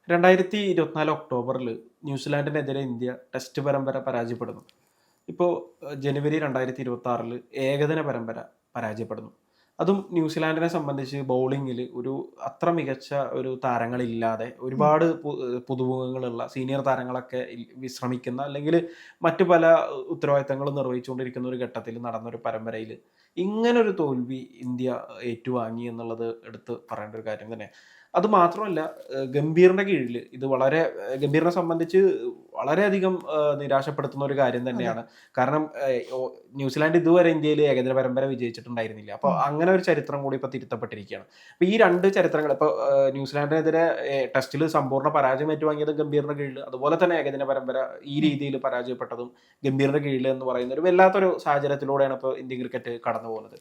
2024 ഒക്ടോബറിൽ ന്യൂസിലാൻഡിനെതിരെ India test പരമ്പര പരാജയപ്പെടുന്നു. ഇപ്പോൾ ജനുവരി 2026 ഏകദിന പരമ്പര പരാജയപ്പെടുന്നു. അതും ന്യൂസിലാൻഡിനെ സംബന്ധിച്ച് ബൗളിങ്ങിൽ ഒരു അത്ര മികച്ച ഒരു താരങ്ങളില്ലാതെ ഒരുപാട് പുതുമുഖങ്ങളുള്ള സീനിയർ താരങ്ങളൊക്കെ വിശ്രമിക്കുന്ന അല്ലെങ്കിൽ മറ്റു പല ഉത്തരവാദിത്തങ്ങളും നിർവഹിച്ചുകൊണ്ടിരിക്കുന്ന ഒരു ഘട്ടത്തിൽ നടന്നൊരു പരമ്പരയിൽ ഇങ്ങനൊരു തോൽവി ഇന്ത്യ ഏറ്റുവാങ്ങി എന്നുള്ളത് എടുത്ത് പറയേണ്ട ഒരു കാര്യം തന്നെ. അത് മാത്രമല്ല, ഗംഭീറിന്റെ കീഴിൽ ഇത് വളരെ ഗംഭീറിനെ സംബന്ധിച്ച് വളരെയധികം നിരാശപ്പെടുത്തുന്ന ഒരു കാര്യം തന്നെയാണ്. കാരണം ന്യൂസിലാൻഡ് ഇതുവരെ ഇന്ത്യയിൽ ഏകദിന പരമ്പര വിജയിച്ചിട്ടുണ്ടായിരുന്നില്ല. അപ്പോൾ അങ്ങനെ ഒരു ചരിത്രം കൂടി ഇപ്പൊ തിരുത്തപ്പെട്ടിരിക്കുകയാണ്. അപ്പൊ ഈ രണ്ട് ചരിത്രങ്ങൾ ഇപ്പൊ ന്യൂസിലാൻഡിനെതിരെ ടെസ്റ്റിൽ സമ്പൂർണ്ണ പരാജയം ഏറ്റുവാങ്ങിയത് ഗംഭീറിന്റെ കീഴിൽ, അതുപോലെ തന്നെ ഏകദിന പരമ്പര ഈ രീതിയിൽ പരാജയപ്പെട്ടതും ഗംഭീറിന്റെ കീഴിൽ എന്ന് പറയുന്ന ഒരു വല്ലാത്തൊരു സാഹചര്യത്തിലൂടെയാണ് ഇപ്പോൾ ഇന്ത്യൻ ക്രിക്കറ്റ് കടന്നു പോകുന്നത്.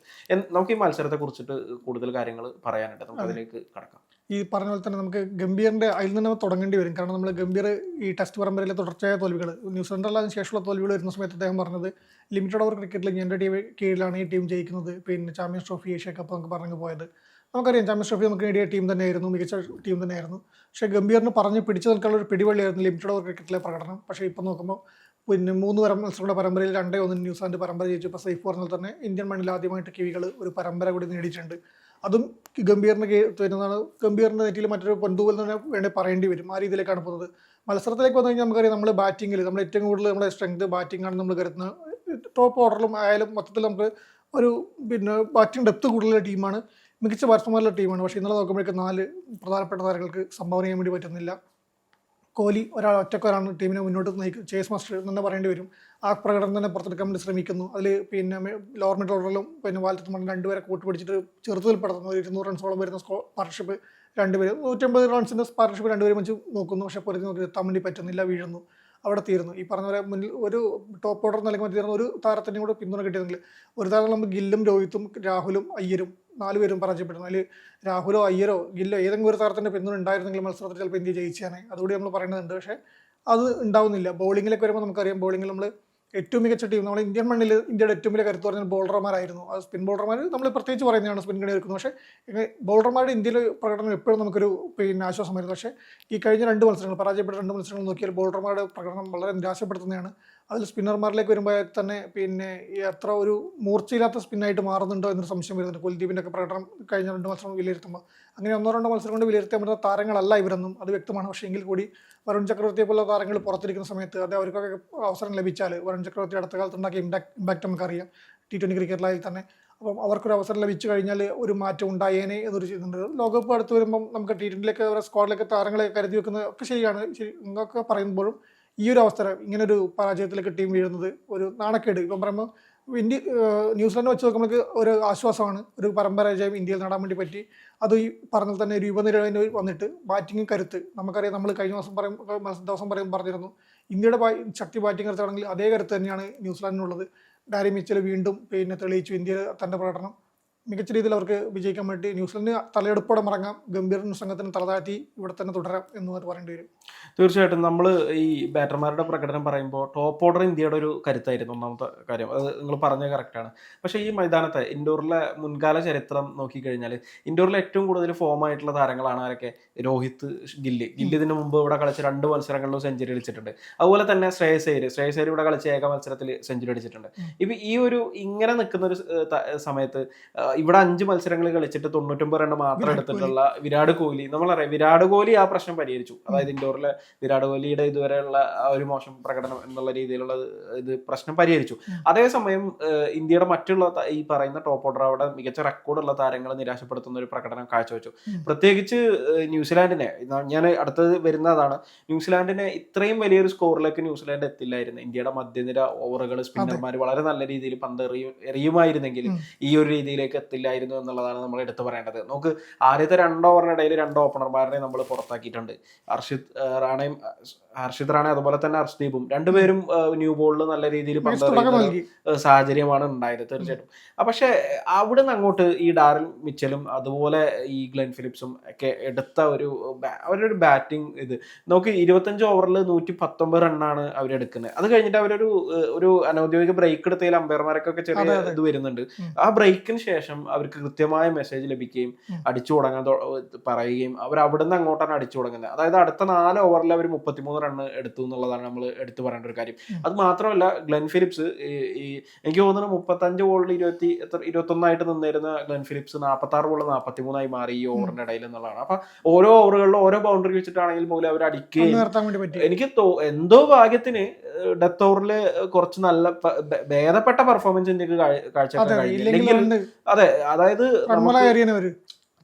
നമുക്ക് ഈ മത്സരത്തെ കുറിച്ചിട്ട് കൂടുതൽ കാര്യങ്ങൾ പറയാനുണ്ട്. നമുക്ക് അതിലേക്ക് കടക്കാം. ഈ പറഞ്ഞ പോലെ തന്നെ നമുക്ക് ഗംഭീറിന്റെ അതിൽ നിന്ന് തുടങ്ങേണ്ടി വരും. കാരണം നമ്മൾ ഗംഭീർ ഈ ടെസ്റ്റ് പരമ്പരയിലെ തുടർച്ചയായ തോൽവികൾ, ന്യൂസിലൻഡിൽ ശേഷമുള്ള തോൽവികൾ വരുന്ന സമയത്ത് അദ്ദേഹം പറഞ്ഞത് ലിമിറ്റഡ് ഓവർ ക്രിക്കറ്റിൽ എൻ്റെ ടീം കീഴിലാണ് ഈ ടീം ജയിക്കുന്നത്, പിന്നെ ചാമ്പ്യൻസ് ട്രോഫി, ഏഷ്യ കപ്പ് നമുക്ക് പറഞ്ഞു പോയത്. നമുക്കറിയാം ചാമ്പ്യൻസ് ട്രോഫി നമുക്ക് നേടിയ ടീം തന്നെയായിരുന്നു, മികച്ച ടീം തന്നെയായിരുന്നു. പക്ഷേ ഗംഭീറിന് പറഞ്ഞ് പിടിച്ചു നിൽക്കാനുള്ള ഒരു പിടിവള്ളിയായിരുന്നു ലിമിറ്റഡ് ഓവർ ക്രിക്കറ്റിലെ പ്രകടനം. പക്ഷേ ഇപ്പോൾ നോക്കുമ്പോൾ പിന്നെ 3 മത്സരങ്ങളുടെ പരമ്പരയിൽ 2-1 ന്യൂസിലാൻഡ് പരമ്പര ജയിച്ചു. ഇപ്പോൾ സൈഫ് പറഞ്ഞാൽ തന്നെ ഇന്ത്യൻ മണ്ണിൽ ആദ്യമായിട്ട് കിവികൾ ഒരു പരമ്പര കൂടി നേടിയിട്ടുണ്ട്. അതും ഗംഭീറിന് വരുന്നതാണ്. ഗംഭീറിൻ്റെ നെറ്റിയിൽ മറ്റൊരു പൊന്തൂവൽ തന്നെ വേണ്ടി പറയേണ്ടി വരും. ആ രീതിയിലേക്കാണ് പോകുന്നത്. മത്സരത്തിലേക്ക് വന്നു കഴിഞ്ഞാൽ നമുക്കറിയാം, നമ്മൾ ബാറ്റിങ്ങിൽ നമ്മൾ ഏറ്റവും കൂടുതൽ നമ്മുടെ സ്ട്രെങ്ത് ബാറ്റിംഗ് ആണ് നമ്മൾ കരുതുന്നത്. ടോപ്പ് ഓർഡറിലും ആയാലും മൊത്തത്തിൽ നമുക്ക് ഒരു ബാറ്റിംഗ് ഡെപ്ത് കൂടുതലുള്ള ടീമാണ്, മികച്ച ബാറ്റ്സ്മാനുള്ള ടീമാണ്. പക്ഷേ ഇന്നലെ നോക്കുമ്പോഴേക്കും 4 പ്രധാനപ്പെട്ട താരങ്ങൾക്ക് സംഭാവന ചെയ്യാൻ വേണ്ടി പറ്റുന്നില്ല. കോഹ്ലി ഒറ്റക്കൊരാണ് ടീമിനെ മുന്നോട്ട് ചേസ് മാസ്റ്റർ എന്ന് പറയേണ്ടി വരും. ആ പ്രകടനം തന്നെ പുറത്തെടുക്കാൻ വേണ്ടി ശ്രമിക്കുന്നു. അതിൽ ലോവർ മിഡ് ഓർഡറിലും വാലത്ത് മണ്ണിൽ 2 പേരെ കൂട്ടുപിടിച്ചിട്ട് ചെറുതിൽപ്പെടുത്തുന്നു. 200 റൺസോളം വരുന്ന പാർട്ണർഷിപ്പ് 2 പേര് 150 റൺസിൻ്റെ പാർട്ണർഷിപ്പ് 2 പേരും വെച്ച് നോക്കുന്നു. പക്ഷേ പൊരുത്തി എത്താൻ വേണ്ടി പറ്റുന്നില്ല, വീഴുന്നു, അവിടെ തീർന്നു. ഈ പറഞ്ഞ പോലെ മുന്നിൽ ഒരു ടോപ്പ് ഓർഡർ നൽകുമ്പോൾ തീർന്ന ഒരു താരത്തിനും കൂടെ പിന്തുണ കിട്ടിയതെങ്കിൽ ഒരു താരം നമ്മൾ ഗില്ലും രോഹിത്തും രാഹുലും അയ്യരും 4 പേരും പരാജയപ്പെടുന്നു. അതിൽ രാഹുലോ അയ്യരോ ഗില്ലോ ഏതെങ്കിലും ഒരു താരത്തിൻ്റെ പിന്തുണ ഉണ്ടായിരുന്നെങ്കിൽ മത്സരത്തിൽ ചിലപ്പോൾ ഇന്ത്യ ജയിച്ചാണ്. അതുകൂടി നമ്മൾ പറയേണ്ടതുണ്ട്. പക്ഷേ അത് ഉണ്ടാവുന്നില്ല. ബൗളിങ്ങിലേക്ക് വരുമ്പോൾ നമുക്കറിയാം, ബൗളിങ്ങിൽ നമ്മൾ ഏറ്റവും മികച്ച ടീം നമ്മൾ ഇന്ത്യൻ മണ്ണിൽ ഇന്ത്യയുടെ ഏറ്റവും വലിയ കരുത്ത് പറഞ്ഞാൽ ബോളർമാരായിരുന്നു. ആ സ്പിൻ ബോളർമാർ നമ്മൾ പ്രത്യേകിച്ച് പറയുന്നതാണ്, സ്പിൻ കളി എടുക്കുന്നത്. പക്ഷേ ബോളർമാരുടെ ഇന്ത്യയിലെ പ്രകടനം എപ്പോഴും നമുക്കൊരു ആശ്വാസമായിരുന്നു. പക്ഷേ ഈ കഴിഞ്ഞ 2 മത്സരങ്ങൾ പരാജയപ്പെട്ട 2 മത്സരങ്ങൾ നോക്കിയാൽ ബോളർമാരുടെ പ്രകടനം വളരെ നിരാശപ്പെടുത്തുന്നതാണ്. അതിൽ സ്പിന്നർമാരിലേക്ക് വരുമ്പോൾ തന്നെ എത്ര ഒരു മൂർച്ചയില്ലാത്ത സ്പിന്നായിട്ട് മാറുന്നുണ്ടോ എന്നൊരു സംശയം വരുന്നുണ്ട്. കുൽദീപിൻ്റെ ഒക്കെ പ്രകടനം കഴിഞ്ഞ 2 മത്സരം വിലയിരുത്തുമ്പോൾ അങ്ങനെ 1-2 മത്സരം കൊണ്ട് വിലയിരുത്താൻ പറ്റുന്ന താരങ്ങളല്ല ഇവരൊന്നും, അത് വ്യക്തമാണ്. പക്ഷേ എങ്കിൽ കൂടി വരുൺ ചക്രവർത്തിയെ പോലുള്ള താരങ്ങൾ പുറത്തിരിക്കുന്ന സമയത്ത് അത് അവർക്കൊക്കെ അവസരം ലഭിച്ചാൽ, വരുൺ ചക്രവർത്തി അടുത്ത കാലത്ത് ഉണ്ടാക്കിയ ഇമ്പാക്റ്റ് നമുക്കറിയാം T20 ക്രിക്കറ്റിലായി തന്നെ. അപ്പം അവർക്കൊരു അവസരം ലഭിച്ചു കഴിഞ്ഞാൽ ഒരു മാറ്റം ഉണ്ടായേനെ എന്നൊരു ചെയ്യുന്നുണ്ട്. ലോകകപ്പ് അടുത്ത് വരുമ്പം നമുക്ക് T20 അവരുടെ സ്ക്വാഡിലേക്ക് താരങ്ങളെ കരുതി വെക്കുന്നത് ഒക്കെ ശരിയാണ്. എന്നൊക്കെ പറയുമ്പോഴും ഈ ഒരു അവസരം ഇങ്ങനൊരു പരാജയത്തിലേക്ക് ടീം വീഴുന്നത് ഒരു നാണക്കേട്. ഇപ്പം പറയുമ്പോൾ ന്യൂസിലാൻഡ് വെച്ച് നോക്കുമ്പോൾ ഒരു ആശ്വാസമാണ്. ഒരു പരമ്പര ജയം ഇന്ത്യയിൽ നേടാൻ വേണ്ടി പറ്റി. അത് ഈ പറഞ്ഞാൽ തന്നെ ഒരു യുവനിര വന്നിട്ട് ബാറ്റിംഗ് കരുത്ത് നമുക്കറിയാം. നമ്മൾ കഴിഞ്ഞ ദിവസം പറഞ്ഞിരുന്നു, ഇന്ത്യയുടെ ശക്തി ബാറ്റിംഗ് കരുത്താണെങ്കിൽ അതേ കരുത്ത് തന്നെയാണ് ന്യൂസിലാൻഡിനുള്ളത്. ഡാരി മിച്ചൽ വീണ്ടും തെളിയിച്ചു ഇന്ത്യയിൽ തൻ്റെ പ്രകടനം മികച്ച രീതിയിൽ അവർക്ക് വിജയിക്കാൻ വേണ്ടി. ന്യൂസിലൻഡ് തലയെടുപ്പോടെ മറങ്ങാം, ഗംഭീറിന് സംഘത്തിന് തലതാറ്റി ഇവിടെ തന്നെ തുടരാം എന്ന് പറയേണ്ടി വരും. തീർച്ചയായിട്ടും നമ്മൾ ഈ ബാറ്റർമാരുടെ പ്രകടനം പറയുമ്പോൾ ടോപ്പ് ഓർഡർ ഇന്ത്യയുടെ ഒരു കരുത്തായിരുന്നു ഒന്നാമത്തെ കാര്യം. അത് നിങ്ങൾ പറഞ്ഞത് കറക്റ്റാണ്. പക്ഷേ ഈ മൈതാനത്തെ ഇൻഡോറിലെ മുൻകാല ചരിത്രം നോക്കിക്കഴിഞ്ഞാൽ ഇൻഡോറിൽ ഏറ്റവും കൂടുതൽ ഫോം ആയിട്ടുള്ള താരങ്ങളാണ് ആരൊക്കെ? രോഹിത്, ഗില്ല് ഇതിന് മുമ്പ് ഇവിടെ കളിച്ച 2 മത്സരങ്ങളിലും സെഞ്ചുറി അടിച്ചിട്ടുണ്ട്. അതുപോലെ തന്നെ ശ്രേയസ് അയ്യർ ഇവിടെ കളിച്ച ഏക മത്സരത്തിൽ സെഞ്ചുറി അടിച്ചിട്ടുണ്ട്. ഇപ്പം ഈ ഒരു ഇങ്ങനെ നിൽക്കുന്ന ഒരു സമയത്ത് ഇവിടെ 5 മത്സരങ്ങൾ കളിച്ചിട്ട് 99 റൺ മാത്രം എടുത്തിട്ടുള്ള വിരാട് കോഹ്ലി, നമ്മളറിയാം വിരാട് കോഹ്ലി ആ പ്രശ്നം പരിഹരിച്ചു. അതായത് ഇൻഡോറിലെ വിരാട് കോഹ്ലിയുടെ ഇതുവരെയുള്ള ആ ഒരു മോശം പ്രകടനം എന്നുള്ള രീതിയിലുള്ള പ്രശ്നം പരിഹരിച്ചു. അതേസമയം ഇന്ത്യയുടെ മറ്റുള്ള ഈ പറയുന്ന ടോപ്പ് ഓർഡർ അവിടെ മികച്ച റെക്കോർഡുള്ള താരങ്ങളെ നിരാശപ്പെടുത്തുന്ന ഒരു പ്രകടനം കാഴ്ചവെച്ചു. പ്രത്യേകിച്ച് ന്യൂസിലാൻഡിനെ, ഞാൻ അടുത്തത് വരുന്നതാണ്, ന്യൂസിലാൻഡിനെ ഇത്രയും വലിയൊരു സ്കോറിലേക്ക് ന്യൂസിലാൻഡ് എത്തില്ലായിരുന്നു. ഇന്ത്യയുടെ മധ്യനിര ഓവറുകൾ സ്പിന്നർമാർ വളരെ നല്ല രീതിയിൽ പന്ത് എറിയുമായിരുന്നെങ്കിൽ ഈ ഒരു രീതിയിലേക്ക് എത്തില്ലായിരുന്നു എന്നുള്ളതാണ് നമ്മൾ എടുത്തു പറയേണ്ടത്. നമുക്ക് ആദ്യത്തെ 2 ഓവറിനിടയിൽ 2 ഓപ്പണർമാരെ നമ്മൾ പുറത്താക്കിയിട്ടുണ്ട്. ഹർഷിത് റാണെ അതുപോലെ തന്നെ ഹർഷ്ദീപും 2 പേരും ന്യൂ ബോളിൽ നല്ല രീതിയിൽ പന്ത് സാഹചര്യമാണ് ഉണ്ടായത് തീർച്ചയായിട്ടും. പക്ഷെ അവിടെ നിന്ന് അങ്ങോട്ട് ഈ ഡാരൽ മിച്ചലും അതുപോലെ ഈ ഗ്ലെൻ ഫിലിപ്സും ഒക്കെ എടുത്ത അവരൊരു ബാറ്റിംഗ് ഇത് നോക്കി 25 ഓവറിൽ 119 റണ്ണാണ് അവരെടുക്കുന്നത്. അത് കഴിഞ്ഞിട്ട് അവരൊരു അനൗദ്യോഗിക ബ്രേക്ക് എടുത്തതിൽ അമ്പയർമാരൊക്കെ ചെറിയ ഇത് വരുന്നുണ്ട്. ആ ബ്രേക്കിന് ശേഷം ശേഷം അവർക്ക് കൃത്യമായ മെസ്സേജ് ലഭിക്കുകയും അടിച്ചു തുടങ്ങാൻ പറയുകയും അവർ അവിടുന്ന് അങ്ങോട്ടാണ് അടിച്ചു തുടങ്ങുന്നത്. അതായത് അടുത്ത 4 ഓവറിൽ അവർ 33 റണ്ണ് എടുത്തു എന്നുള്ളതാണ് നമ്മൾ എടുത്തു പറയേണ്ട ഒരു കാര്യം. അത് മാത്രമല്ല ഗ്ലെൻ ഫിലിപ്സ് ഈ എനിക്ക് തോന്നുന്നു 35 ബോളിൽ 21 നിന്നിരുന്ന ഗ്ലെൻ ഫിലിപ്സ് 46 ബോളിൽ 43 മാറി ഈ ഓവറിന്റെ ഇടയിൽ എന്നുള്ളതാണ്. അപ്പൊ ഓരോ ഓവറുകളിലും ഓരോ ബൗണ്ടറി വെച്ചിട്ടാണെങ്കിൽ പോലും അവർ അടിക്കുകയും എനിക്ക് എന്തോ ഭാഗ്യത്തിന് ഡെത്ത് ഓവറിൽ കുറച്ച് നല്ല ഭേദപ്പെട്ട പെർഫോമൻസ് ഇന്ത്യക്ക് കാഴ്ചവെക്കാൻ കഴിയില്ലെങ്കിൽ അതെ അതായത്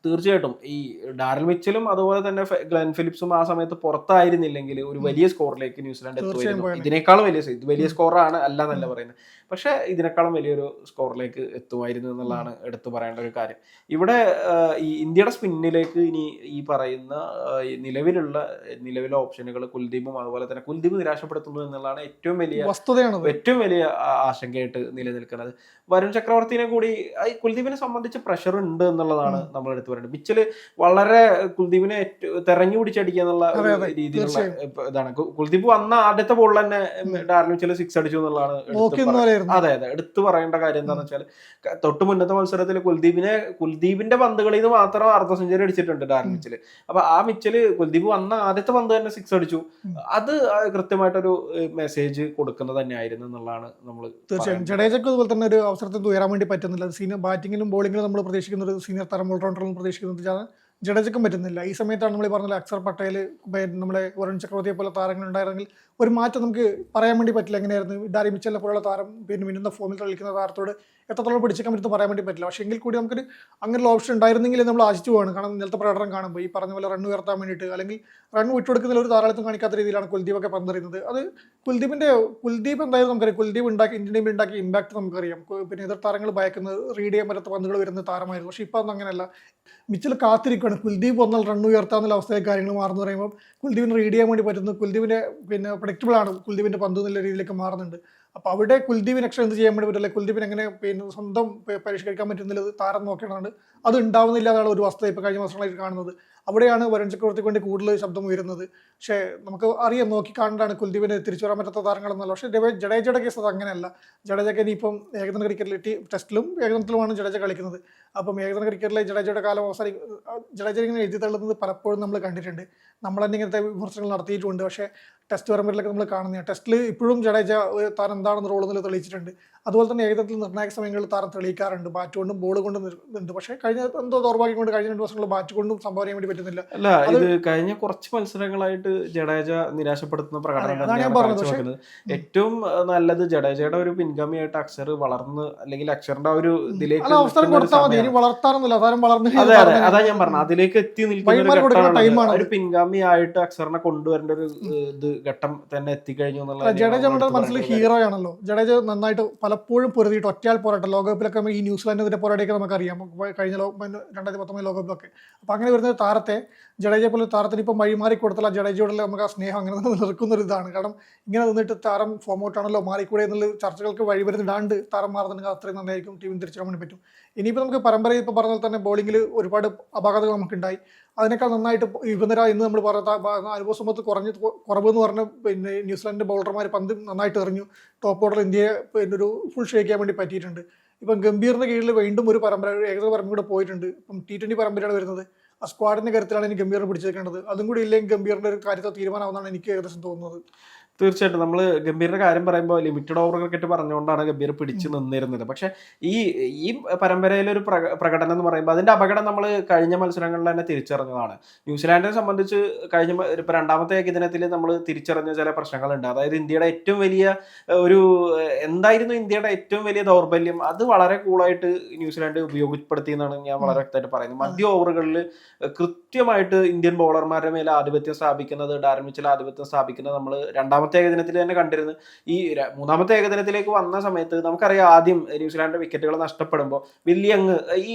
തീർച്ചയായിട്ടും ഈ ഡാരൽ മിച്ചലും അതുപോലെ തന്നെ ഗ്ലെൻ ഫിലിപ്സും ആ സമയത്ത് പുറത്തായിരുന്നില്ലെങ്കിൽ ഒരു വലിയ സ്കോറിലേക്ക് ന്യൂസിലാൻഡ് എത്തുമായിരുന്നു. ഇതിനേക്കാളും വലിയ സ്കോറാണ് അല്ല എന്നല്ല പറയുന്നത്, പക്ഷെ ഇതിനേക്കാളും വലിയൊരു സ്കോറിലേക്ക് എത്തുമായിരുന്നു എന്നുള്ളതാണ് എടുത്തു പറയേണ്ട ഒരു കാര്യം. ഇവിടെ ഈ ഇന്ത്യയുടെ സ്പിന്നിലേക്ക് ഇനി ഈ പറയുന്ന നിലവിലെ ഓപ്ഷനുകൾ കുൽദീപും അതുപോലെ തന്നെ കുൽദീപ് നിരാശപ്പെടുത്തുന്നു എന്നുള്ളതാണ് ഏറ്റവും വലിയ ആശങ്കയായിട്ട് നിലനിൽക്കുന്നത്. വരുൺ ചക്രവർത്തിനെ കൂടി കുൽദീപിനെ സംബന്ധിച്ച് പ്രഷർ ഉണ്ട് എന്നുള്ളതാണ് നമ്മൾ എടുത്തു പറയുന്നത്. മിച്ചല് വളരെ കുൽദീപിനെ തെരഞ്ഞു പിടിച്ചടിക്കുക എന്നുള്ള രീതിയിലുള്ള ഇതാണ്. കുൽദീപ് വന്ന ആദ്യത്തെ ബോളിൽ തന്നെ ഡാരൽ മിച്ചല് 6 അടിച്ചു എന്നുള്ളതാണ് അതെ എടുത്തു പറയേണ്ട കാര്യം. എന്താണെന്ന് വെച്ചാൽ തൊട്ട് മുന്നത്തെ മത്സരത്തിൽ കുൽദീപിന്റെ പന്തുകളിൽ നിന്ന് മാത്രം അർദ്ധ സെഞ്ചുറി അടിച്ചിട്ടുണ്ട് ഡാരൽ മിച്ചല്. അപ്പൊ ആ മിച്ചല് കുൽദീപ് വന്ന ആദ്യത്തെ പന്ത് തന്നെ 6 അടിച്ചു. അത് കൃത്യമായിട്ടൊരു മെസ്സേജ് കൊടുക്കുന്നത് തന്നെയായിരുന്നു എന്നുള്ളതാണ് നമ്മൾ. തീർച്ചയായും ജഡേജക്ക് അതുപോലെ തന്നെ ഒരു അവസരത്തിൽ ഉയരാൻ വേണ്ടി പറ്റുന്നില്ല. സീനിയർ ബാറ്റിങ്ങിലും ബോളിങ്ങിലും നമ്മൾ പ്രതീക്ഷിക്കുന്ന ഒരു സീനിയർ താരം ഓൾറൗണ്ടറും പ്രതീക്ഷിക്കുന്നത് ജഡേജക്കും പറ്റുന്നില്ല. ഈ സമയത്താണ് നമ്മൾ പറഞ്ഞത് അക്സർ പട്ടേൽ, നമ്മളെ വരുൺ ചക്രവർത്തിയെ പോലെ താരങ്ങൾ ഉണ്ടായിരുന്നെങ്കിൽ ഒരു മാറ്റം നമുക്ക് പറയാൻ വേണ്ടി പറ്റില്ല. എങ്ങനെയായിരുന്നു ഡാരൽ മിച്ചലിനെ പോലുള്ള താരം മിന്നുന്ന ഫോമിൽ കളിക്കുന്ന താരത്തോട് എത്രത്തോളം പിടിച്ചേക്കാൻ പറ്റുമെന്ന് പറയാൻ വേണ്ടി പറ്റില്ല. പക്ഷേ എങ്കിൽ കൂടി നമുക്കൊരു അങ്ങനെയുള്ള ഓപ്ഷൻ ഉണ്ടായിരുന്നെങ്കിൽ നമ്മൾ ആശിച്ചു പോവാണ്. കാരണം ഇന്നലത്തെ പ്രകടനം കാണുമ്പോൾ ഈ പറഞ്ഞ പോലെ റൺ ഉയർത്താൻ വേണ്ടിയിട്ട് അല്ലെങ്കിൽ റൺ വിട്ടുകൊടുക്കുന്നതിൽ ഒരു താരാളിത്തം കാണിക്കാത്ത രീതിയിലാണ് കുൽദീപൊക്കെ പന്തെറിയുന്നത്. അത് കുൽദീപ് എന്തായാലും നമുക്കറിയാം. കുൽദീപ് ഇന്ത്യൻ ടീമിൽ ഉണ്ടാക്കിയ ഇമ്പാക്ട് നമുക്കറിയാം. പിന്നെ എതിർ താരങ്ങൾ ഭയക്കുന്നത് റീഡ് ചെയ്യാൻ പറ്റാത്ത പന്തുകൾ വരുന്ന താരമായിരുന്നു. പക്ഷേ ഇപ്പോൾ ഒന്നും അങ്ങനെയല്ല. മിച്ചൽ കാത്തിരിക്കുകയാണ് കുൽദീപ് വന്നാൽ റൺ ഉയർത്താന്നുള്ള അവസ്ഥയിൽ കാര്യങ്ങൾ മാറുന്നു പറയുമ്പോൾ കുൽദീപിന് റീഡ് ചെയ്യാൻ വേണ്ടി പറ്റുന്നു. കുൽദീപിനെ പ്രഡിക്റ്റബിൾ ആണ് കുൽദീപിന്റെ പന്ത് എന്നുള്ള രീതിയിലേക്ക് മാറുന്നുണ്ട്. അപ്പോൾ അവിടെ കുൽദീപിന് എക്സ്ട്രാ എന്ത് ചെയ്യാൻ വേണ്ടി പറ്റില്ല, കുൽദീപിന് എങ്ങനെ സ്വന്തം പരിഷ്കരിക്കാൻ പറ്റുന്നില്ല താരം നോക്കേണ്ടതാണ്. അത് ഉണ്ടാവുന്നില്ല എന്നാണ് ഒരു വസ്തുത ഇപ്പോൾ കഴിഞ്ഞ വർഷങ്ങളായിട്ട് കാണുന്നത്. അവിടെയാണ് വരുൺ ചക്രവർത്തിക്ക് വേണ്ടി കൂടുതൽ ശബ്ദം ഉയരുന്നത്. പക്ഷേ നമുക്ക് അറിയാം, നോക്കി കാണാനാണ് കുൽദീപിന് തിരിച്ചു വരാൻ പറ്റാത്ത താരങ്ങളെന്നല്ല. പക്ഷേ ജഡേജയുടെ കേസ് അത് അങ്ങനെയല്ല. ജഡേജയ്ക്ക് ഇനിയിപ്പം ഏകദിന ക്രിക്കറ്റിൽ ടെസ്റ്റിലും ഏകദിനത്തിലുമാണ് ജഡേജ കളിക്കുന്നത്. അപ്പം ഏകദിന ക്രിക്കറ്റിലെ ജഡേജയുടെ കാലം ജഡേജ ഇങ്ങനെ എഴുതി തള്ളുന്നത് പലപ്പോഴും നമ്മൾ കണ്ടിട്ടുണ്ട്. നമ്മൾ തന്നെ ഇങ്ങനത്തെ വിമർശനങ്ങൾ നടത്തിയിട്ടുമുണ്ട്. പക്ഷേ ടെസ്റ്റ് പരമ്പരയിലൊക്കെ നമ്മൾ കാണുന്ന ടെസ്റ്റിൽ ഇപ്പോഴും ജഡേജ താരം എന്താണെന്ന് റോൾ എന്നതിൽ തെളിയിച്ചിട്ടുണ്ട്. അതുപോലെ തന്നെ ഏകദിനത്തിൽ നിർണായക സമയങ്ങളിൽ താരം തെളിയിക്കാറുണ്ട്. ബാറ്റ് കൊണ്ടും ബോൾ കൊണ്ടും ഉണ്ട്. പക്ഷേ കഴിഞ്ഞ എന്തോ ദൗർഭാഗ്യം കൊണ്ട് കഴിഞ്ഞ 2 വർഷങ്ങളിൽ ബാറ്റ് കൊണ്ടും സംഭാവന ചെയ്യാൻ വേണ്ടി പറ്റുന്നില്ല. അല്ല, ഇത് കഴിഞ്ഞ കുറച്ച് മത്സരങ്ങളായിട്ട് ജഡേജ നിരാശപ്പെടുത്തുന്ന പ്രകടനം. ഏറ്റവും നല്ലത് ജഡേജയുടെ ഒരു പിൻഗാമിയായിട്ട് അക്ഷർ വളർന്ന് അല്ലെങ്കിൽ അക്ഷറിന്റെ ഒരു ഇതിലേക്ക് അതാ ഞാൻ പറഞ്ഞു, അതിലേക്ക് എത്തി നിൽക്കുന്ന ഒരു പിൻഗാമിയായിട്ട് അക്ഷറിനെ കൊണ്ടുവരേണ്ട ഒരു ഇത് ഘട്ടം തന്നെ എത്തിക്കഴിഞ്ഞു എന്നുള്ള. ജഡേജ നമ്മുടെ മനസ്സിൽ ഹീറോ ആണല്ലോ. ജഡേജ നന്നായിട്ട് പലപ്പോഴും പൊരുതിയിട്ട് ഒറ്റയാൾ പോരാട്ടം ലോകകപ്പിലൊക്കെ ഈ ന്യൂസിലാൻഡിന്റെ പോരാടിയൊക്കെ നമുക്കറിയാം കഴിഞ്ഞ 2019 ലോകകപ്പിലൊക്കെ. അപ്പോൾ അങ്ങനെ വരുന്ന താരത്തെ ജഡേജയെ പോലെ താരത്തിന് ഇപ്പം വഴിമാറി കൊടുത്തുള്ള ജഡേജയോടുള്ള നമുക്ക് ആ സ്നേഹം അങ്ങനെ നിൽക്കുന്ന ഒരു ഇതാണ്. കാരണം ഇങ്ങനെ നിന്നിട്ട് താരം ഫോം ഔട്ടാണല്ലോ മാറിക്കൂടെ എന്നുള്ള ചർച്ചകൾക്ക് വഴിവരുന്നിടാണ്ട് താരം മാറുന്നുണ്ടെങ്കിൽ അത്രയും നന്നായിരിക്കും ടീമിന് തിരിച്ചിടാൻ വേണ്ടി പറ്റും. ഇനിയിപ്പോൾ നമുക്ക് പരമ്പരയിൽ ഇപ്പോൾ പറഞ്ഞാൽ തന്നെ ബോളിങ്ങിൽ ഒരുപാട് അപാകതകൾ നമുക്കുണ്ടായി. അതിനേക്കാൾ നന്നായിട്ട് ഇന്ന് നമ്മൾ പറഞ്ഞ അനുഭവ സമ്പത്ത് കുറവെന്ന് പറഞ്ഞ പിന്നെ ന്യൂസിലാൻഡ് ബൗളർമാർ പന്ത് നന്നായിട്ട് എറിഞ്ഞു. ടോപ്പ് ഓർഡർ ഇന്ത്യയെ ഒരു ഫുൾ ഷേക്ക് ചെയ്യാൻ വേണ്ടി പറ്റിയിട്ടുണ്ട്. ഇപ്പം ഗംഭീറിന്റെ കീഴിൽ വീണ്ടും ഒരു ഏകദിന പരമ്പര കൂടെ പോയിട്ടുണ്ട്. ഇപ്പം T20 പരമ്പരയാണ് വരുന്നത്. ആ സ്ക്വാഡിന്റെ കരുത്തിലാണ് എനിക്ക് ഗംഭീറിനെ പിടിച്ചേക്കേണ്ടത്. അതും കൂടി ഇല്ലെങ്കിൽ ഗംഭീറിന്റെ ഒരു കാര്യത്തിൽ തീരുമാനമാണെന്നാണ് എനിക്ക് ഏകദേശം തോന്നുന്നത്. തീർച്ചയായിട്ടും നമ്മൾ ഗംഭീറിന്റെ കാര്യം പറയുമ്പോൾ ലിമിറ്റഡ് ഓവർ ക്രിക്കറ്റ് പറഞ്ഞുകൊണ്ടാണ് ഗംഭീർ പിടിച്ചു നിന്നിരുന്നത്. പക്ഷെ ഈ പരമ്പരയിലെ ഒരു പ്രകടനം എന്ന് പറയുമ്പോൾ അതിന്റെ അപകടം നമ്മൾ കഴിഞ്ഞ മത്സരങ്ങളിൽ തന്നെ തിരിച്ചറിഞ്ഞതാണ്. ന്യൂസിലാൻഡിനെ സംബന്ധിച്ച് ഇപ്പൊ രണ്ടാമത്തെ ഏകദിനത്തിൽ നമ്മൾ തിരിച്ചറിഞ്ഞ ചില പ്രശ്നങ്ങളുണ്ട്. അതായത് ഇന്ത്യയുടെ ഏറ്റവും വലിയ ഇന്ത്യയുടെ ഏറ്റവും വലിയ ദൗർബല്യം അത് വളരെ കൂളായിട്ട് ന്യൂസിലാൻഡ് ഉപയോഗപ്പെടുത്തി എന്നാണ് ഞാൻ വളരെ വ്യക്തമായിട്ട് പറയുന്നത്. മധ്യ ഓവറുകളിൽ കൃത്യമായിട്ട് ഇന്ത്യൻ ബോളർമാരുടെ മേലെ ആധിപത്യം സ്ഥാപിക്കുന്നത്, ഡാരൽ മിച്ചൽ ആധിപത്യം സ്ഥാപിക്കുന്നത് നമ്മൾ രണ്ടാമത്തെ ഏകദിനത്തിൽ തന്നെ കണ്ടിരുന്നു. ഈ മൂന്നാമത്തെ ഏകദിനത്തിലേക്ക് വന്ന സമയത്ത് നമുക്കറിയാം, ആദ്യം ന്യൂസിലാൻഡ് വിക്കറ്റുകൾ നഷ്ടപ്പെടുമ്പോൾ ഈ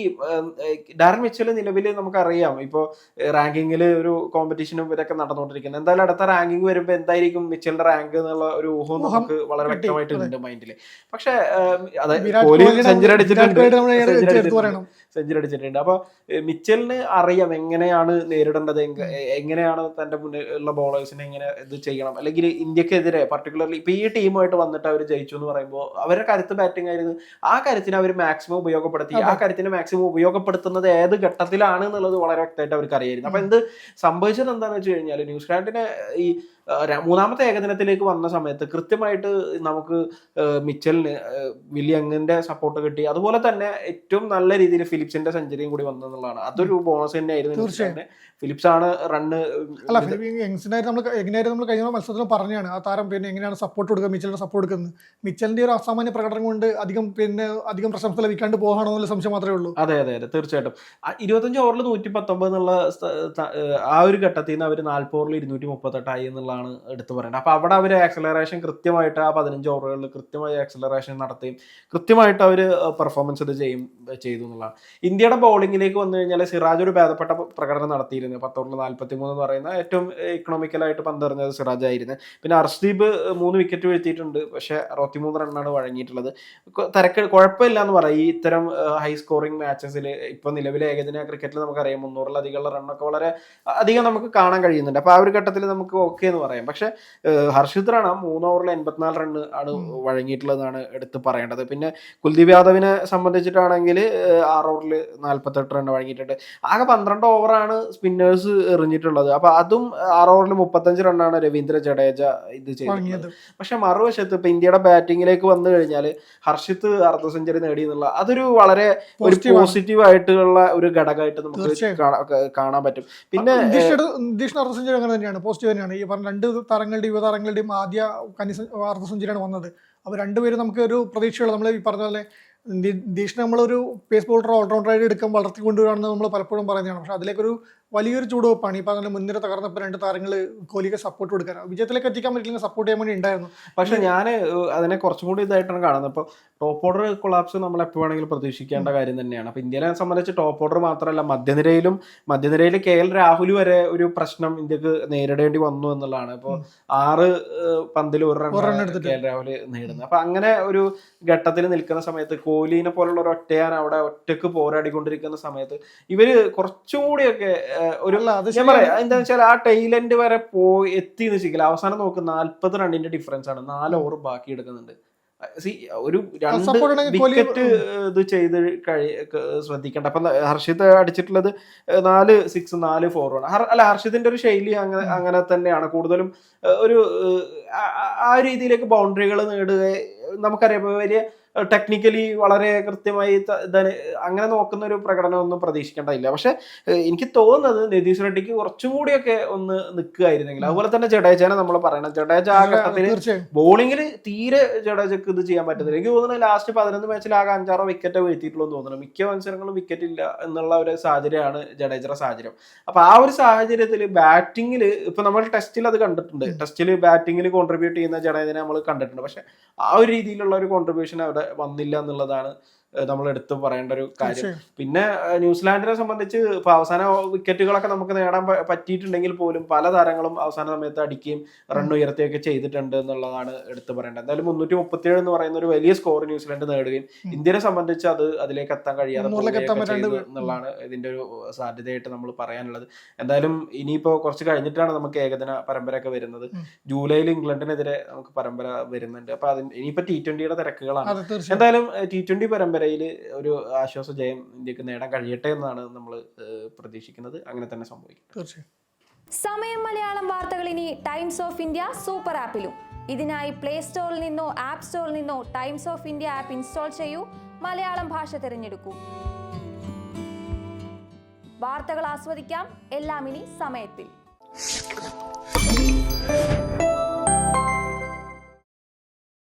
ഡാരൽ മിച്ചൽ നിലവിൽ നമുക്കറിയാം ഇപ്പോൾ റാങ്കിങ്ങിൽ ഒരു കോമ്പറ്റീഷനും ഇതൊക്കെ നടന്നുകൊണ്ടിരിക്കുന്നത്. എന്തായാലും അടുത്ത റാങ്കിങ് വരുമ്പോൾ എന്തായിരിക്കും മിച്ചലിന്റെ റാങ്ക് എന്നുള്ള ഒരു ഊഹം നമുക്ക് വളരെ വ്യക്തമായിട്ടുണ്ട് മൈൻഡിൽ. പക്ഷെ കോഹ്ലി സെഞ്ചുറി അടിച്ചിട്ടുണ്ട്. അപ്പൊ മിച്ചലിന് അറിയാം എങ്ങനെയാണ് നേരിടേണ്ടത്, എങ്ങനെയാണ് തന്റെ മുന്നിലുള്ള ബോളേഴ്സിനെ എങ്ങനെ ഇത് ചെയ്യണം, അല്ലെങ്കിൽ ഇന്ത്യക്ക് ഇന്ത്യക്കെതിരെ പർട്ടിക്കുലർലി ഇപ്പൊ ഈ ടീമായിട്ട് വന്നിട്ട് അവർ ജയിച്ചു എന്ന് പറയുമ്പോൾ അവരുടെ കരുത്ത് ബാറ്റിംഗ് ആയിരുന്നു. ആ കരുത്തിനെ അവർ മാക്സിമം ഉപയോഗപ്പെടുത്തി. ആ കരുത്തിനെ മാക്സിമം ഉപയോഗപ്പെടുത്തുന്നത് ഏത് ഘട്ടത്തിലാണ് എന്നുള്ളത് വളരെ വ്യക്തമായിട്ട് അവർക്ക് അറിയായിരുന്നു. അപ്പൊ എന്ത് സംഭവിച്ചത് എന്താണെന്ന് വെച്ച് കഴിഞ്ഞാൽ ന്യൂസിലാൻഡിനെ ഈ മൂന്നാമത്തെ ഏകദിനത്തിലേക്ക് വന്ന സമയത്ത് കൃത്യമായിട്ട് നമുക്ക് മിച്ചലിന് വില്യങ്ങിന്റെ സപ്പോർട്ട് കിട്ടി. അതുപോലെ തന്നെ ഏറ്റവും നല്ല രീതിയിൽ ഫിലിപ്സിന്റെ സെഞ്ചുറിയും കൂടി വന്നെന്നുള്ളതാണ്. അതൊരു ബോണസ് തന്നെയായിരുന്നു. ഫിലിപ്സ് ആണ് റണ്ണ്. അല്ല, നമ്മൾ കഴിഞ്ഞ മത്സരത്തിൽ പറഞ്ഞാണ് ആ താരം പിന്നെ എങ്ങനെയാണ് സപ്പോർട്ട് കൊടുക്കുക, മിച്ചലിന് സപ്പോർട്ട് കൊടുക്കുന്നത്. മിച്ചലിന്റെ ഒരു അസാമാന്യ പ്രകടനം കൊണ്ട് അധികം പ്രശംസ ലഭിക്കാണ്ട് പോകാണോ എന്നുള്ള സംശയം മാത്രമേ ഉള്ളൂ. അതെ അതെ അതെ, തീർച്ചയായിട്ടും. 25 ഓവറിൽ 119 എന്നുള്ള ആ ഒരു ഘട്ടത്തിൽ നിന്ന് അവർ 40 ഓവറിൽ 238 ആയി എന്നുള്ളതാണ് എടുത്തു പറയേണ്ടത്. അപ്പൊ അവിടെ അവർ ആക്സലറേഷൻ കൃത്യമായിട്ട് ആ 15 ഓവറുകളിൽ കൃത്യമായി ആക്സലറേഷൻ നടത്തുകയും കൃത്യമായിട്ട് അവർ പെർഫോമൻസ് ചെയ്തു എന്നുള്ളതാണ്. ഇന്ത്യയുടെ ബൗളിങ്ങിലേക്ക് വന്നു കഴിഞ്ഞാൽ സിറാജ് ഒരു ഭേദപ്പെട്ട പ്രകടനം നടത്തിയിരുന്നു. 10 ഓവറിൽ 43 എന്ന് പറയുന്ന ഏറ്റവും ഇക്കണോമിക്കലായിട്ട് പന്തെറിഞ്ഞത് സിറാജ് ആയിരുന്നു. പിന്നെ ഹർഷ്ദീപ് 3 വിക്കറ്റ് വീഴ്ത്തിയിട്ടുണ്ട്. പക്ഷെ 63 റണ്ണാണ് വഴങ്ങിയിട്ടുള്ളത്. കുഴപ്പമില്ല എന്ന് പറയാം. ഈ ഇത്തരം ഹൈ സ്കോറിംഗ് മാച്ചസിൽ ഇപ്പൊ നിലവിലെ ഏകദിന ക്രിക്കറ്റിൽ നമുക്കറിയാം 300-ലധികമുള്ള റണ്ണൊക്കെ വളരെ അധികം നമുക്ക് കാണാൻ കഴിയുന്നുണ്ട്. അപ്പൊ ആ ഒരു ഘട്ടത്തിൽ നമുക്ക് ഓക്കെ എന്ന് പറയാം. പക്ഷെ ഹർഷിത് റാണ 3 ഓവറിൽ 84 റണ്ണ് ആണ് വഴങ്ങിയിട്ടുള്ളതാണ് എടുത്ത് പറയേണ്ടത്. പിന്നെ കുൽദീപ് യാദവിനെ സംബന്ധിച്ചിട്ടാണെങ്കിൽ 6 ഓവറിൽ 48 റണ്ണ് വഴങ്ങിയിട്ടുണ്ട്. ആകെ 12 ഓവറാണ് സ്പിന്നേഴ്സ് എറിഞ്ഞിട്ടുള്ളത്. അപ്പൊ അതും 6 ഓവറിൽ 35 റണ്ണാണ് രവീന്ദ്ര ജഡേജ ഇത് ചെയ്തത്. പക്ഷെ മറുവശത്ത് ഇപ്പൊ ഇന്ത്യയുടെ ബാറ്റിങ്ങിലേക്ക് വന്നു കഴിഞ്ഞാൽ ഹർഷിത് അർദ്ധ സെഞ്ചുറി നേടി എന്നുള്ള അതൊരു വളരെ ഒരു പോസിറ്റീവ് ആയിട്ടുള്ള ഒരു ഘടകമായിട്ട് നമുക്ക് കാണാൻ പറ്റും. പിന്നെ അർദ്ധ സെഞ്ചുറി അങ്ങനെ തന്നെയാണ്, പോസിറ്റീവ് തന്നെയാണ്. ഈ പറഞ്ഞ 2 താരങ്ങളുടെയും യുവതാരങ്ങളുടെയും ആദ്യ അർദ്ധ സെഞ്ചുറിയാണ് വന്നത്. അപ്പോൾ രണ്ടുപേരും നമുക്ക് ഒരു പ്രതീക്ഷയുള്ള, നമ്മൾ ഈ പറഞ്ഞ പോലെ നിതീഷിനെ നമ്മളൊരു പേസ് ബോളർ ഓൾറൗണ്ടറായിട്ട് എടുക്കാൻ വളർത്തിക്കൊണ്ടുവരാണെന്ന് നമ്മൾ പലപ്പോഴും പറയുന്നതാണ്. പക്ഷെ അതിലേക്കൊരു വലിയൊരു ചൂടുവെപ്പാണ്. ഇപ്പം അങ്ങനെ മുൻനിര തകർന്നപ്പോൾ 2 താരങ്ങൾ കോഹ്ലിക്ക് സപ്പോർട്ട് കൊടുക്കാൻ, വിജയത്തിലേക്ക് എത്തിക്കാൻ പറ്റില്ലെങ്കിൽ സപ്പോർട്ട് ചെയ്യാൻ വേണ്ടി ഉണ്ടായിരുന്നു. പക്ഷെ ഞാൻ അതിനെ കുറച്ചും കൂടി ഇതായിട്ടാണ് കാണുന്നത്. ഇപ്പോൾ ടോപ്പ് ഓർഡർ കൊളാപ്സ് നമ്മൾ എപ്പോൾ വേണമെങ്കിലും പ്രതീക്ഷിക്കേണ്ട കാര്യം തന്നെയാണ്. അപ്പോൾ ഇന്ത്യനെ സംബന്ധിച്ച് ടോപ്പ് ഓർഡർ മാത്രമല്ല, മധ്യനിരയിൽ KL രാഹുൽ വരെ ഒരു പ്രശ്നം ഇന്ത്യക്ക് നേരിടേണ്ടി വന്നു എന്നുള്ളതാണ്. ഇപ്പോൾ 6 പന്തിൽ 1 റൺ KL രാഹുൽ നേടുന്നത്. അപ്പൊ അങ്ങനെ ഒരു ഘട്ടത്തിൽ നിൽക്കുന്ന സമയത്ത് കോഹ്ലിനെ പോലുള്ള ഒരു ഒറ്റയാൻ അവിടെ ഒറ്റക്ക് പോരാടിക്കൊണ്ടിരിക്കുന്ന സമയത്ത് ഇവര് കുറച്ചും കൂടിയൊക്കെ ഒരു ഞാൻ പറയാം എന്താ വെച്ചാൽ ആ ടൈലൻഡ് വരെ എത്തി വെച്ചില്ല. അവസാനം നോക്ക് 40 റണ്ണിന്റെ ഡിഫറൻസ് ആണ്. 4 ഓവർ ബാക്കി എടുക്കുന്നുണ്ട്. ഒരു 2 വിക്കറ്റ് ഇത് ചെയ്ത് ശ്രദ്ധിക്കേണ്ട. അപ്പൊ ഹർഷിത് അടിച്ചിട്ടുള്ളത് 4 6 4 4 ആണ്. അല്ല, ഹർഷിതിന്റെ ഒരു ശൈലി അങ്ങനെ തന്നെയാണ്. കൂടുതലും ഒരു ആ രീതിയിലേക്ക് ബൗണ്ടറികൾ നേടുക. നമുക്കറിയാം വലിയ ടെക്നിക്കലി വളരെ കൃത്യമായി അങ്ങനെ നോക്കുന്ന ഒരു പ്രകടനമൊന്നും പ്രതീക്ഷിക്കേണ്ടതില്ല. പക്ഷെ എനിക്ക് തോന്നുന്നത് നിതീഷ് റെഡ്ഡിക്ക് കുറച്ചും കൂടിയൊക്കെ ഒന്ന് നിൽക്കുകയായിരുന്നെങ്കിൽ. അതുപോലെ തന്നെ ജഡേജനെ നമ്മൾ പറയണം. ജഡേജ ആ ഘട്ടത്തിൽ ബോളിങ്ങിൽ തീരെ ജഡേജക്ക് ഇത് ചെയ്യാൻ പറ്റുന്നില്ല. എനിക്ക് തോന്നുന്നത് ലാസ്റ്റ് 11 മാച്ചിൽ ആകെ 5-6 വിക്കറ്റ് വീഴ്ത്തിയിട്ടുള്ളൂ എന്ന് തോന്നുന്നു. മിക്ക മത്സരങ്ങളും വിക്കറ്റ് ഇല്ല എന്നുള്ള ഒരു സാഹചര്യമാണ് ജഡേജയുടെ സാഹചര്യം. അപ്പൊ ആ ഒരു സാഹചര്യത്തിൽ ബാറ്റിങ്ങിൽ ഇപ്പൊ നമ്മൾ ടെസ്റ്റിൽ അത് കണ്ടിട്ടുണ്ട്. ടെസ്റ്റിൽ ബാറ്റിങ്ങിൽ കോൺട്രിബ്യൂട്ട് ചെയ്യുന്ന ജഡേജനെ നമ്മൾ കണ്ടിട്ടുണ്ട്. പക്ഷെ ആ ഒരു രീതിയിലുള്ള ഒരു കോൺട്രിബ്യൂഷൻ അവിടെ വന്നില്ല എന്നുള്ളതാണ് നമ്മൾ എടുത്ത് പറയേണ്ട ഒരു കാര്യം. പിന്നെ ന്യൂസിലാൻഡിനെ സംബന്ധിച്ച് ഇപ്പൊ അവസാന വിക്കറ്റുകളൊക്കെ നമുക്ക് നേടാൻ പറ്റിയിട്ടുണ്ടെങ്കിൽ പോലും പല താരങ്ങളും അവസാന സമയത്ത് അടിക്കുകയും റൺ ഉയർത്തുകയൊക്കെ ചെയ്തിട്ടുണ്ട് എന്നുള്ളതാണ് എടുത്ത് പറയേണ്ടത്. എന്തായാലും 337 എന്ന് പറയുന്ന ഒരു വലിയ സ്കോർ ന്യൂസിലാൻഡ് നേടുകയും ഇന്ത്യനെ സംബന്ധിച്ച് അത് അതിലേക്ക് എത്താൻ കഴിയാതെ എന്നുള്ളതാണ് ഇതിന്റെ ഒരു സാധ്യതയായിട്ട് നമ്മൾ പറയാനുള്ളത്. എന്തായാലും ഇനിയിപ്പോ കുറച്ച് കഴിഞ്ഞിട്ടാണ് നമുക്ക് ഏകദിന പരമ്പരയൊക്കെ വരുന്നത്. ജൂലൈയിൽ ഇംഗ്ലണ്ടിനെതിരെ നമുക്ക് പരമ്പര വരുന്നുണ്ട്. അപ്പൊ ഇനിയിപ്പോ T20യുടെ തിരക്കുകളാണ്. എന്തായാലും T20 പരമ്പര ഒരു ആശ്വാസ ജയം ഇന്ത്യക്ക് നേടാൻ കഴിയട്ടെ എന്നാണ് നമ്മൾ പ്രതീക്ഷിക്കുന്നത്. അങ്ങനെ തന്നെ സംഭവിക്കും. സമയം മലയാളം വാർത്തകൾ ഇനി ടൈംസ് ഓഫ് ഇന്ത്യ സൂപ്പർ ആപ്പിലും. ഇതിനായി പ്ലേ സ്റ്റോറിൽ നിന്നോ ആപ്പ് സ്റ്റോറിൽ നിന്നോ times of India app install ചെയ്യൂ. മലയാളം ഭാഷ തിരഞ്ഞെടുക്കൂ. വാർത്തകൾ ആസ്വദിക്കാം. എല്ലാം ഇനി സമയത്തിൽ.